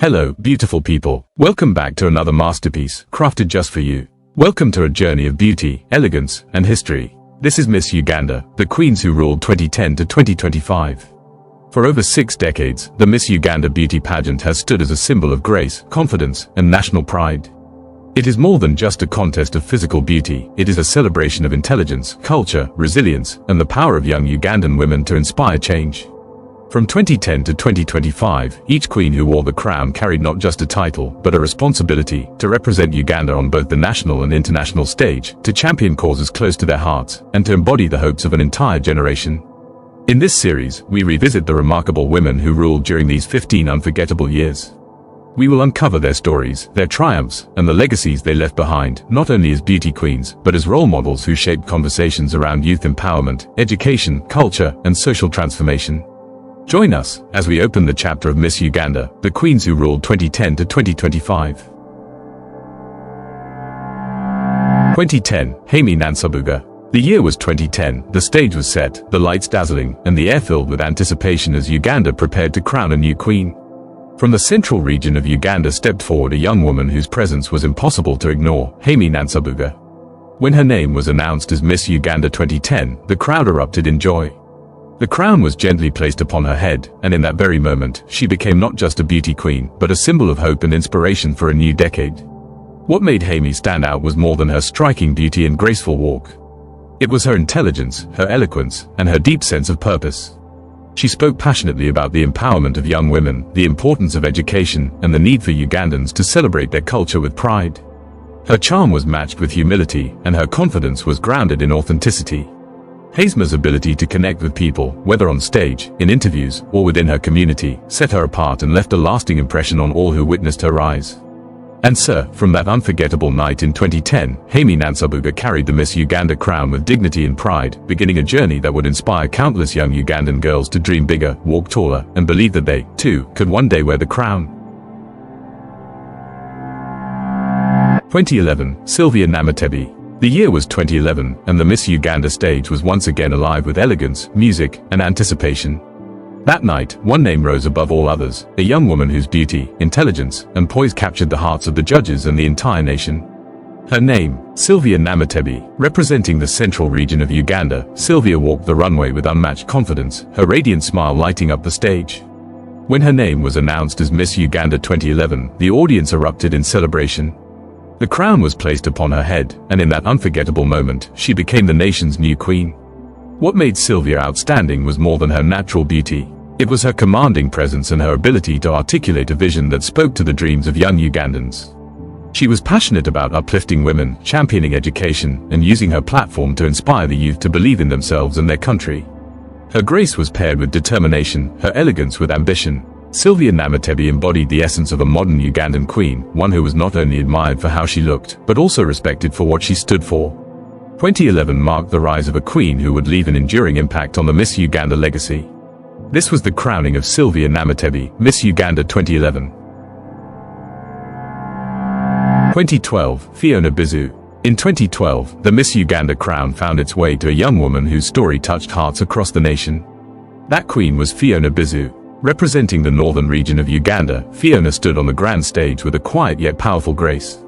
Hello, beautiful people. Welcome back to another masterpiece, crafted just for you. Welcome to a journey of beauty, elegance, and history. This is Miss Uganda, the queens who ruled 2010 to 2025. For over 6 decades, the Miss Uganda beauty pageant has stood as a symbol of grace, confidence, and national pride. It is more than just a contest of physical beauty, it is a celebration of intelligence, culture, resilience, and the power of young Ugandan women to inspire change. From 2010 to 2025, each queen who wore the crown carried not just a title, but a responsibility to represent Uganda on both the national and international stage, to champion causes close to their hearts, and to embody the hopes of an entire generation. In this series, we revisit the remarkable women who ruled during these 15 unforgettable years. We will uncover their stories, their triumphs, and the legacies they left behind, not only as beauty queens, but as role models who shaped conversations around youth empowerment, education, culture, and social transformation. Join us as we open the chapter of Miss Uganda, the queens who ruled 2010 to 2025. 2010, Haimi Nansabuga. The year was 2010, the stage was set, the lights dazzling, and the air filled with anticipation as Uganda prepared to crown a new queen. From the central region of Uganda stepped forward a young woman whose presence was impossible to ignore, Haimi Nansabuga. When her name was announced as Miss Uganda 2010, the crowd erupted in joy. The crown was gently placed upon her head, and in that very moment, she became not just a beauty queen, but a symbol of hope and inspiration for a new decade. What made Haimi stand out was more than her striking beauty and graceful walk. It was her intelligence, her eloquence, and her deep sense of purpose. She spoke passionately about the empowerment of young women, the importance of education, and the need for Ugandans to celebrate their culture with pride. Her charm was matched with humility, and her confidence was grounded in authenticity. Haimi's ability to connect with people, whether on stage, in interviews, or within her community, set her apart and left a lasting impression on all who witnessed her rise. And from that unforgettable night in 2010, Haimi Nansabuga carried the Miss Uganda crown with dignity and pride, beginning a journey that would inspire countless young Ugandan girls to dream bigger, walk taller, and believe that they, too, could one day wear the crown. 2011, Sylvia Namutebi. The year was 2011, and the Miss Uganda stage was once again alive with elegance, music, and anticipation. That night, one name rose above all others, a young woman whose beauty, intelligence, and poise captured the hearts of the judges and the entire nation. Her name, Sylvia Namutebi. Representing the central region of Uganda, Sylvia walked the runway with unmatched confidence, her radiant smile lighting up the stage. When her name was announced as Miss Uganda 2011, the audience erupted in celebration. The crown was placed upon her head, and in that unforgettable moment, she became the nation's new queen. What made Sylvia outstanding was more than her natural beauty. It was her commanding presence and her ability to articulate a vision that spoke to the dreams of young Ugandans. She was passionate about uplifting women, championing education, and using her platform to inspire the youth to believe in themselves and their country. Her grace was paired with determination, her elegance with ambition. Sylvia Namutebi embodied the essence of a modern Ugandan queen, one who was not only admired for how she looked, but also respected for what she stood for. 2011 marked the rise of a queen who would leave an enduring impact on the Miss Uganda legacy. This was the crowning of Sylvia Namutebi, Miss Uganda 2011. 2012, Fiona Bizu. In 2012, the Miss Uganda crown found its way to a young woman whose story touched hearts across the nation. That queen was Fiona Bizu. Representing the northern region of Uganda, Fiona stood on the grand stage with a quiet yet powerful grace.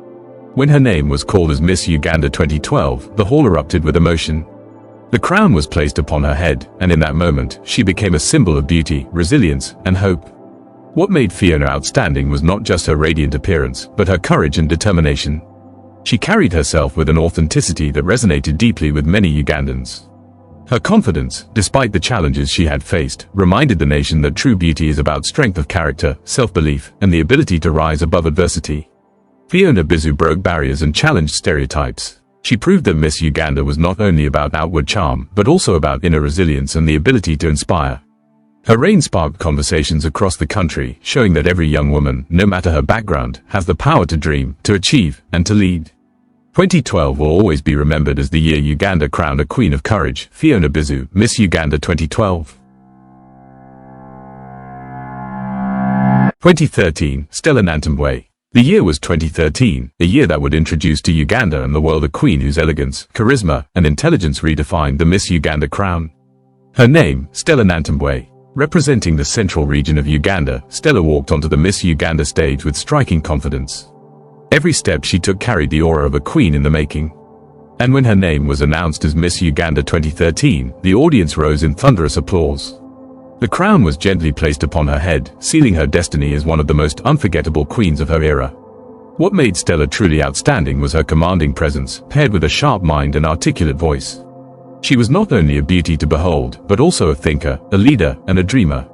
When her name was called as Miss Uganda 2012, the hall erupted with emotion. The crown was placed upon her head, and in that moment, she became a symbol of beauty, resilience, and hope. What made Fiona outstanding was not just her radiant appearance, but her courage and determination. She carried herself with an authenticity that resonated deeply with many Ugandans. Her confidence, despite the challenges she had faced, reminded the nation that true beauty is about strength of character, self-belief, and the ability to rise above adversity. Fiona Bizu broke barriers and challenged stereotypes. She proved that Miss Uganda was not only about outward charm, but also about inner resilience and the ability to inspire. Her reign sparked conversations across the country, showing that every young woman, no matter her background, has the power to dream, to achieve, and to lead. 2012 will always be remembered as the year Uganda crowned a queen of courage, Fiona Bizu, Miss Uganda 2012. 2013, Stella Nantambwe. The year was 2013, a year that would introduce to Uganda and the world a queen whose elegance, charisma, and intelligence redefined the Miss Uganda crown. Her name, Stella Nantambwe, Representing the central region of Uganda, Stella walked onto the Miss Uganda stage with striking confidence. Every step she took carried the aura of a queen in the making. And when her name was announced as Miss Uganda 2013, the audience rose in thunderous applause. The crown was gently placed upon her head, sealing her destiny as one of the most unforgettable queens of her era. What made Stella truly outstanding was her commanding presence, paired with a sharp mind and articulate voice. She was not only a beauty to behold, but also a thinker, a leader, and a dreamer.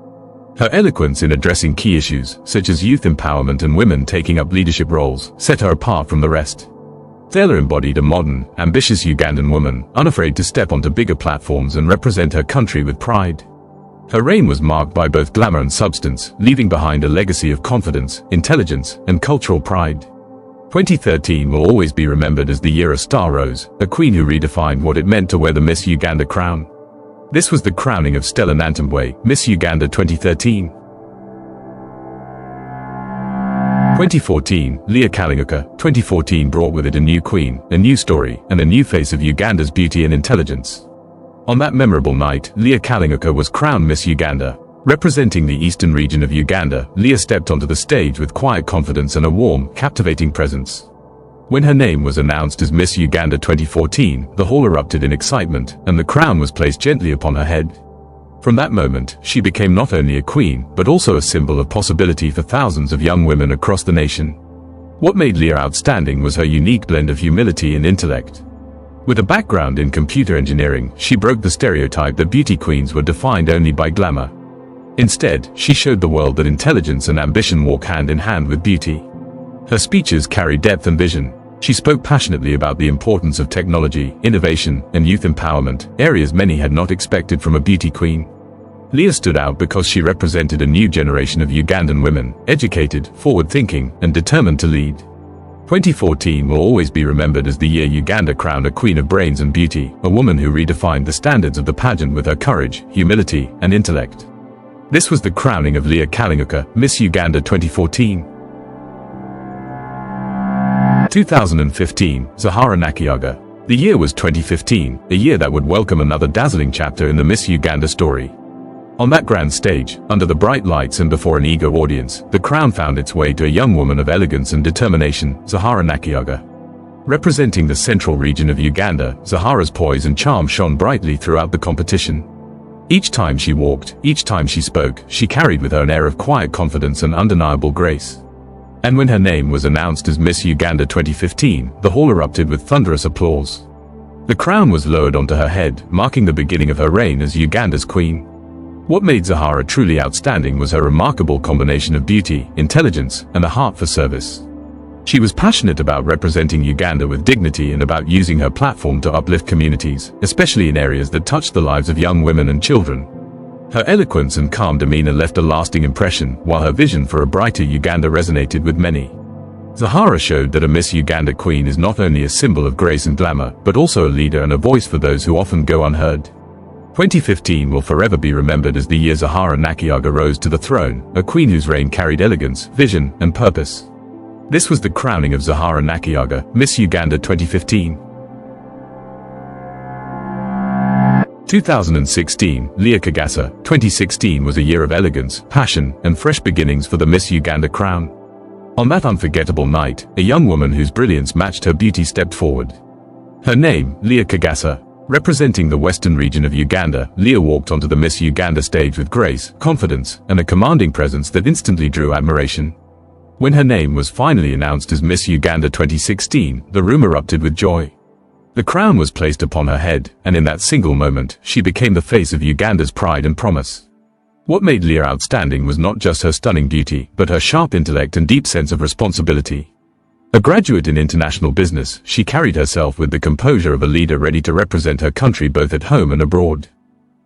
Her eloquence in addressing key issues, such as youth empowerment and women taking up leadership roles, set her apart from the rest. Stella embodied a modern, ambitious Ugandan woman, unafraid to step onto bigger platforms and represent her country with pride. Her reign was marked by both glamour and substance, leaving behind a legacy of confidence, intelligence, and cultural pride. 2013 will always be remembered as the year a star rose, a queen who redefined what it meant to wear the Miss Uganda crown. This was the crowning of Stella Nantambwe, Miss Uganda 2013. 2014, Leah Kalinguka. 2014 brought with it a new queen, a new story, and a new face of Uganda's beauty and intelligence. On that memorable night, Leah Kalinguka was crowned Miss Uganda. Representing the eastern region of Uganda, Leah stepped onto the stage with quiet confidence and a warm, captivating presence. When her name was announced as Miss Uganda 2014, the hall erupted in excitement, and the crown was placed gently upon her head. From that moment, she became not only a queen, but also a symbol of possibility for thousands of young women across the nation. What made Leah outstanding was her unique blend of humility and intellect. With a background in computer engineering, she broke the stereotype that beauty queens were defined only by glamour. Instead, she showed the world that intelligence and ambition walk hand in hand with beauty. Her speeches carried depth and vision. She spoke passionately about the importance of technology, innovation, and youth empowerment, areas many had not expected from a beauty queen. Leah stood out because she represented a new generation of Ugandan women, educated, forward-thinking, and determined to lead. 2014 will always be remembered as the year Uganda crowned a queen of brains and beauty, a woman who redefined the standards of the pageant with her courage, humility, and intellect. This was the crowning of Leah Kalinguka, Miss Uganda 2014. 2015, Zahara Nakiyaga. The year was 2015, a year that would welcome another dazzling chapter in the Miss Uganda story. On that grand stage, under the bright lights and before an eager audience, the crown found its way to a young woman of elegance and determination, Zahara Nakiyaga. Representing the central region of Uganda, Zahara's poise and charm shone brightly throughout the competition. Each time she walked, each time she spoke, she carried with her an air of quiet confidence and undeniable grace. And when her name was announced as Miss Uganda 2015, the hall erupted with thunderous applause. The crown was lowered onto her head, marking the beginning of her reign as Uganda's queen. What made Zahara truly outstanding was her remarkable combination of beauty, intelligence, and a heart for service. She was passionate about representing Uganda with dignity and about using her platform to uplift communities, especially in areas that touched the lives of young women and children. Her eloquence and calm demeanor left a lasting impression, while her vision for a brighter Uganda resonated with many. Zahara showed that a Miss Uganda queen is not only a symbol of grace and glamour, but also a leader and a voice for those who often go unheard. 2015 will forever be remembered as the year Zahara Nakiyaga rose to the throne, a queen whose reign carried elegance, vision, and purpose. This was the crowning of Zahara Nakiyaga, Miss Uganda 2015. 2016, Leah Kagasa. 2016 was a year of elegance, passion, and fresh beginnings for the Miss Uganda crown. On that unforgettable night, a young woman whose brilliance matched her beauty stepped forward. Her name, Leah Kagasa. Representing the western region of Uganda, Leah walked onto the Miss Uganda stage with grace, confidence, and a commanding presence that instantly drew admiration. When her name was finally announced as Miss Uganda 2016, the room erupted with joy. The crown was placed upon her head, and in that single moment, she became the face of Uganda's pride and promise. What made Leah outstanding was not just her stunning beauty, but her sharp intellect and deep sense of responsibility. A graduate in international business, she carried herself with the composure of a leader ready to represent her country both at home and abroad.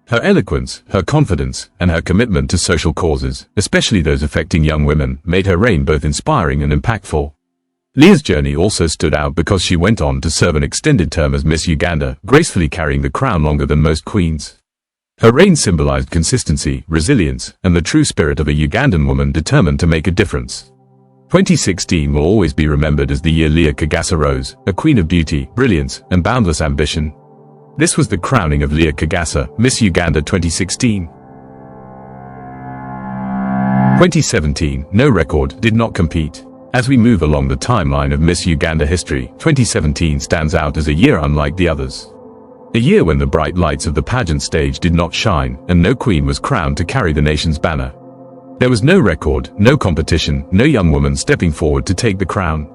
Her eloquence, her confidence, and her commitment to social causes, especially those affecting young women, made her reign both inspiring and impactful. Leah's journey also stood out because she went on to serve an extended term as Miss Uganda, gracefully carrying the crown longer than most queens. Her reign symbolized consistency, resilience, and the true spirit of a Ugandan woman determined to make a difference. 2016 will always be remembered as the year Leah Kagasa rose, a queen of beauty, brilliance, and boundless ambition. This was the crowning of Leah Kagasa, Miss Uganda 2016. 2017, no record, did not compete. As we move along the timeline of Miss Uganda history, 2017 stands out as a year unlike the others. A year when the bright lights of the pageant stage did not shine, and no queen was crowned to carry the nation's banner. There was no record, no competition, no young woman stepping forward to take the crown.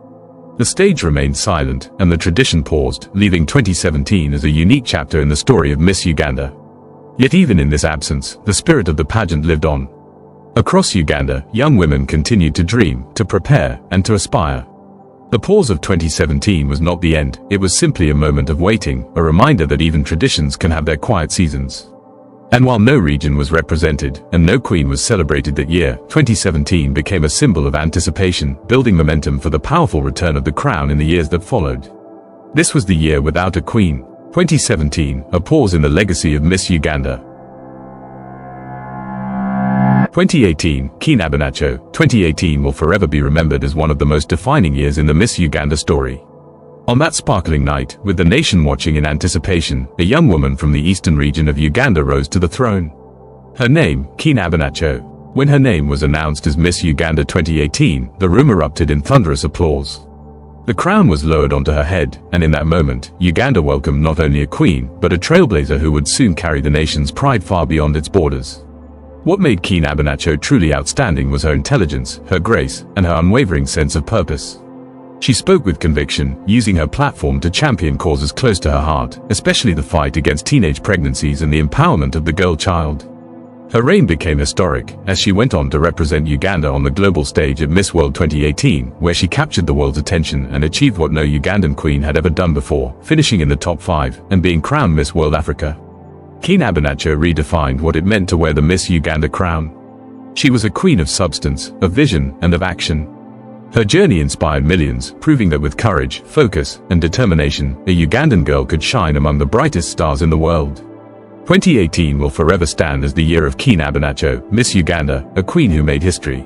The stage remained silent, and the tradition paused, leaving 2017 as a unique chapter in the story of Miss Uganda. Yet even in this absence, the spirit of the pageant lived on. Across Uganda, young women continued to dream, to prepare, and to aspire. The pause of 2017 was not the end, it was simply a moment of waiting, a reminder that even traditions can have their quiet seasons. And while no region was represented, and no queen was celebrated that year, 2017 became a symbol of anticipation, building momentum for the powerful return of the crown in the years that followed. This was the year without a queen. 2017, a pause in the legacy of Miss Uganda. 2018, Queen Abinacho. 2018 will forever be remembered as one of the most defining years in the Miss Uganda story. On that sparkling night, with the nation watching in anticipation, a young woman from the eastern region of Uganda rose to the throne. Her name, Queen Abinacho. When her name was announced as Miss Uganda 2018, the room erupted in thunderous applause. The crown was lowered onto her head, and in that moment, Uganda welcomed not only a queen, but a trailblazer who would soon carry the nation's pride far beyond its borders. What made Queen Abinacho truly outstanding was her intelligence, her grace, and her unwavering sense of purpose. She spoke with conviction, using her platform to champion causes close to her heart, especially the fight against teenage pregnancies and the empowerment of the girl child. Her reign became historic, as she went on to represent Uganda on the global stage at Miss World 2018, where she captured the world's attention and achieved what no Ugandan queen had ever done before, finishing in the top 5 and being crowned Miss World Africa. Queen Abinacho redefined what it meant to wear the Miss Uganda crown. She was a queen of substance, of vision, and of action. Her journey inspired millions, proving that with courage, focus, and determination, a Ugandan girl could shine among the brightest stars in the world. 2018 will forever stand as the year of Queen Abinacho, Miss Uganda, a queen who made history.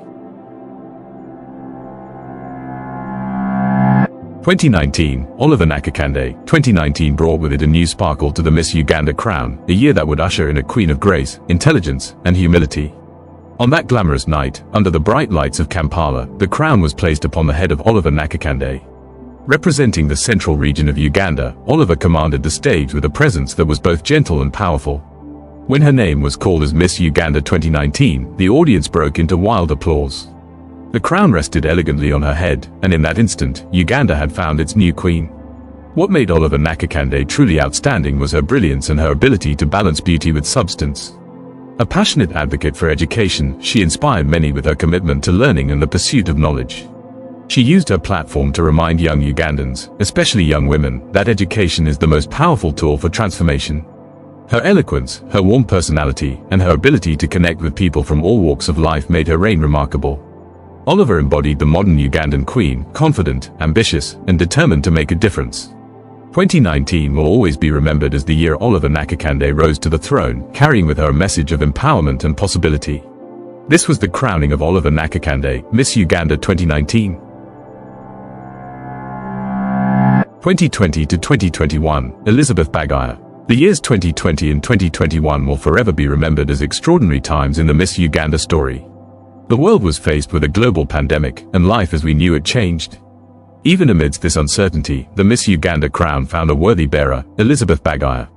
2019, Oliver Nakakande. 2019 brought with it a new sparkle to the Miss Uganda crown, a year that would usher in a queen of grace, intelligence, and humility. On that glamorous night, under the bright lights of Kampala, the crown was placed upon the head of Oliver Nakakande. Representing the central region of Uganda, Oliver commanded the stage with a presence that was both gentle and powerful. When her name was called as Miss Uganda 2019, the audience broke into wild applause. The crown rested elegantly on her head, and in that instant, Uganda had found its new queen. What made Oliver Nakakande truly outstanding was her brilliance and her ability to balance beauty with substance. A passionate advocate for education, she inspired many with her commitment to learning and the pursuit of knowledge. She used her platform to remind young Ugandans, especially young women, that education is the most powerful tool for transformation. Her eloquence, her warm personality, and her ability to connect with people from all walks of life made her reign remarkable. Oliver embodied the modern Ugandan queen, confident, ambitious, and determined to make a difference. 2019 will always be remembered as the year Oliver Nakakande rose to the throne, carrying with her a message of empowerment and possibility. This was the crowning of Oliver Nakakande, Miss Uganda 2019. 2020 to 2021, Elizabeth Bagaya. The years 2020 and 2021 will forever be remembered as extraordinary times in the Miss Uganda story. The world was faced with a global pandemic, and life as we knew it changed. Even amidst this uncertainty, the Miss Uganda crown found a worthy bearer, Elizabeth Bagaya.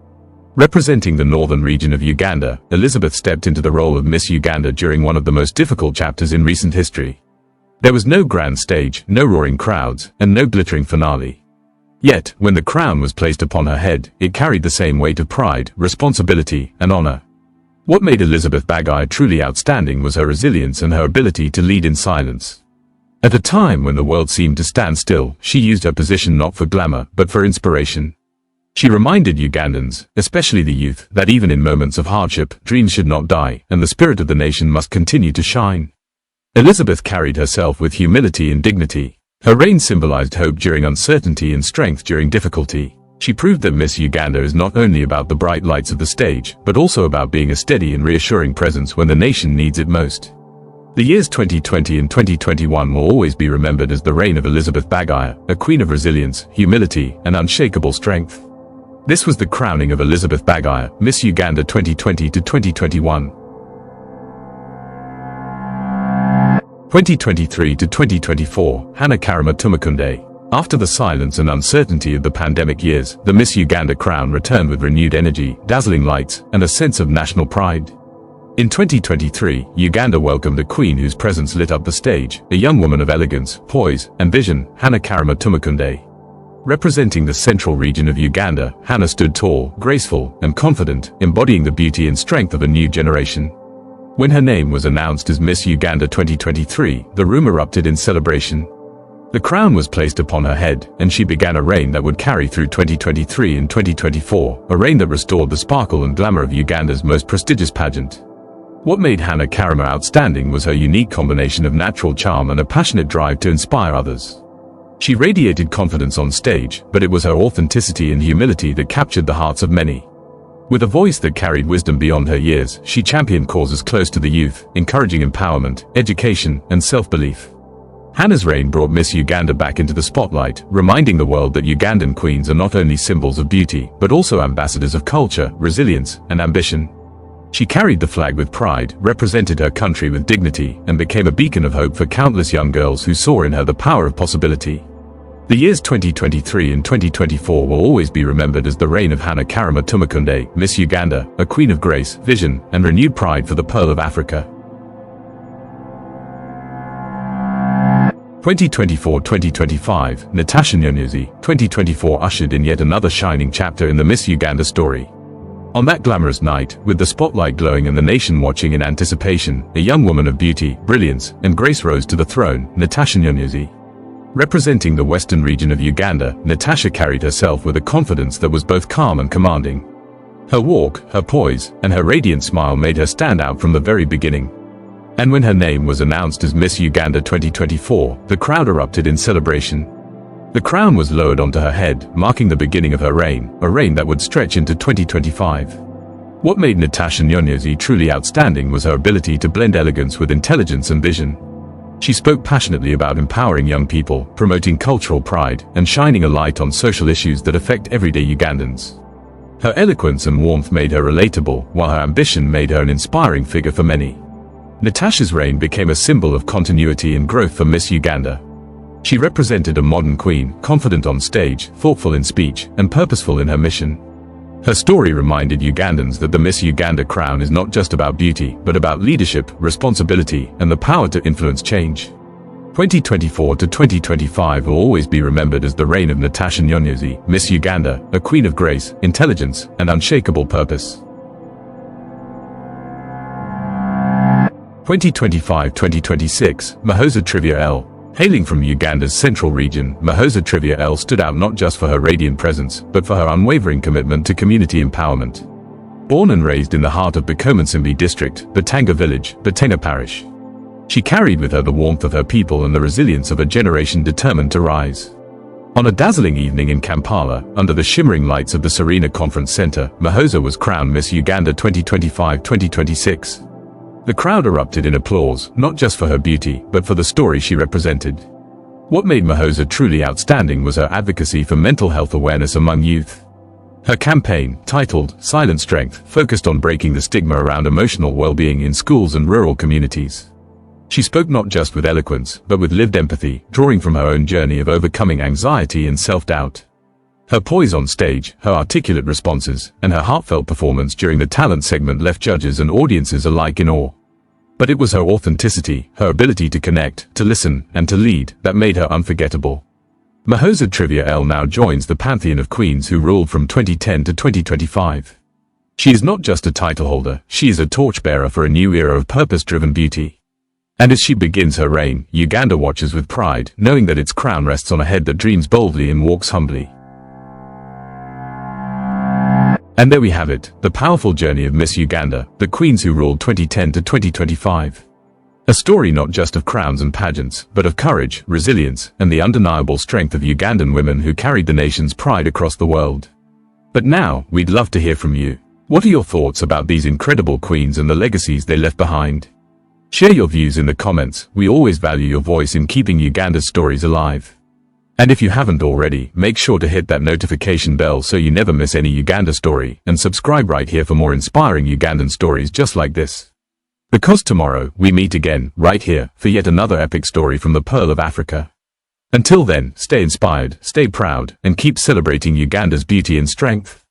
Representing the northern region of Uganda, Elizabeth stepped into the role of Miss Uganda during one of the most difficult chapters in recent history. There was no grand stage, no roaring crowds, and no glittering finale. Yet, when the crown was placed upon her head, it carried the same weight of pride, responsibility, and honor. What made Elizabeth Bagaya truly outstanding was her resilience and her ability to lead in silence. At a time when the world seemed to stand still, she used her position not for glamour, but for inspiration. She reminded Ugandans, especially the youth, that even in moments of hardship, dreams should not die, and the spirit of the nation must continue to shine. Elizabeth carried herself with humility and dignity. Her reign symbolized hope during uncertainty and strength during difficulty. She proved that Miss Uganda is not only about the bright lights of the stage, but also about being a steady and reassuring presence when the nation needs it most. The years 2020 and 2021 will always be remembered as the reign of Elizabeth Bagaya, a queen of resilience, humility, and unshakable strength. This was the crowning of Elizabeth Bagaya, Miss Uganda 2020 to 2021. 2023 to 2024, Hannah Tumukunde. After the silence and uncertainty of the pandemic years, the Miss Uganda crown returned with renewed energy, dazzling lights, and a sense of national pride. In 2023, Uganda welcomed a queen whose presence lit up the stage, a young woman of elegance, poise, and vision, Hannah Tumukunde. Representing the central region of Uganda, Hannah stood tall, graceful, and confident, embodying the beauty and strength of a new generation. When her name was announced as Miss Uganda 2023, the room erupted in celebration. The crown was placed upon her head, and she began a reign that would carry through 2023 and 2024, a reign that restored the sparkle and glamour of Uganda's most prestigious pageant. What made Hannah outstanding was her unique combination of natural charm and a passionate drive to inspire others. She radiated confidence on stage, but it was her authenticity and humility that captured the hearts of many. With a voice that carried wisdom beyond her years, she championed causes close to the youth, encouraging empowerment, education, and self-belief. Hannah's reign brought Miss Uganda back into the spotlight, reminding the world that Ugandan queens are not only symbols of beauty, but also ambassadors of culture, resilience, and ambition. She carried the flag with pride, represented her country with dignity, and became a beacon of hope for countless young girls who saw in her the power of possibility. The years 2023 and 2024 will always be remembered as the reign of Hannah Tumukunde, Miss Uganda, a queen of grace, vision, and renewed pride for the Pearl of Africa. 2024-2025, Natasha Nyonyuzi, 2024 ushered in yet another shining chapter in the Miss Uganda story. On that glamorous night, with the spotlight glowing and the nation watching in anticipation, a young woman of beauty, brilliance, and grace rose to the throne, Natasha Nyonyuzi. Representing the western region of Uganda, Natasha carried herself with a confidence that was both calm and commanding. Her walk, her poise, and her radiant smile made her stand out from the very beginning. And when her name was announced as Miss Uganda 2024, the crowd erupted in celebration. The crown was lowered onto her head, marking the beginning of her reign, a reign that would stretch into 2025. What made Natasha Nyonyuzi truly outstanding was her ability to blend elegance with intelligence and vision. She spoke passionately about empowering young people, promoting cultural pride, and shining a light on social issues that affect everyday Ugandans. Her eloquence and warmth made her relatable, while her ambition made her an inspiring figure for many. Natasha's reign became a symbol of continuity and growth for Miss Uganda. She represented a modern queen, confident on stage, thoughtful in speech, and purposeful in her mission. Her story reminded Ugandans that the Miss Uganda crown is not just about beauty, but about leadership, responsibility, and the power to influence change. 2024 to 2025 will always be remembered as the reign of Natasha Nyonyuzi, Miss Uganda, a queen of grace, intelligence, and unshakable purpose. 2025-2026, Mahoza Trivia L. Hailing from Uganda's central region, Mahoza Trivia L stood out not just for her radiant presence, but for her unwavering commitment to community empowerment. Born and raised in the heart of Bukomansimbi district, Batanga village, Batena parish, she carried with her the warmth of her people and the resilience of a generation determined to rise. On a dazzling evening in Kampala, under the shimmering lights of the Serena Conference Center, Mahoza was crowned Miss Uganda 2025-2026. The crowd erupted in applause, not just for her beauty, but for the story she represented. What made Mahoza truly outstanding was her advocacy for mental health awareness among youth. Her campaign, titled Silent Strength, focused on breaking the stigma around emotional well-being in schools and rural communities. She spoke not just with eloquence, but with lived empathy, drawing from her own journey of overcoming anxiety and self-doubt. Her poise on stage, her articulate responses, and her heartfelt performance during the talent segment left judges and audiences alike in awe. But it was her authenticity, her ability to connect, to listen, and to lead, that made her unforgettable. Mahoza Trivia L now joins the pantheon of queens who ruled from 2010 to 2025. She is not just a title holder, she is a torchbearer for a new era of purpose-driven beauty. And as she begins her reign, Uganda watches with pride, knowing that its crown rests on a head that dreams boldly and walks humbly. And there we have it, the powerful journey of Miss Uganda, the queens who ruled 2010 to 2025. A story not just of crowns and pageants, but of courage, resilience, and the undeniable strength of Ugandan women who carried the nation's pride across the world. But now, we'd love to hear from you. What are your thoughts about these incredible queens and the legacies they left behind? Share your views in the comments. We always value your voice in keeping Uganda's stories alive. And if you haven't already, make sure to hit that notification bell so you never miss any Uganda story, and subscribe right here for more inspiring Ugandan stories just like this. Because tomorrow we meet again, right here, for yet another epic story from the Pearl of Africa. Until then, stay inspired, stay proud, and keep celebrating Uganda's beauty and strength.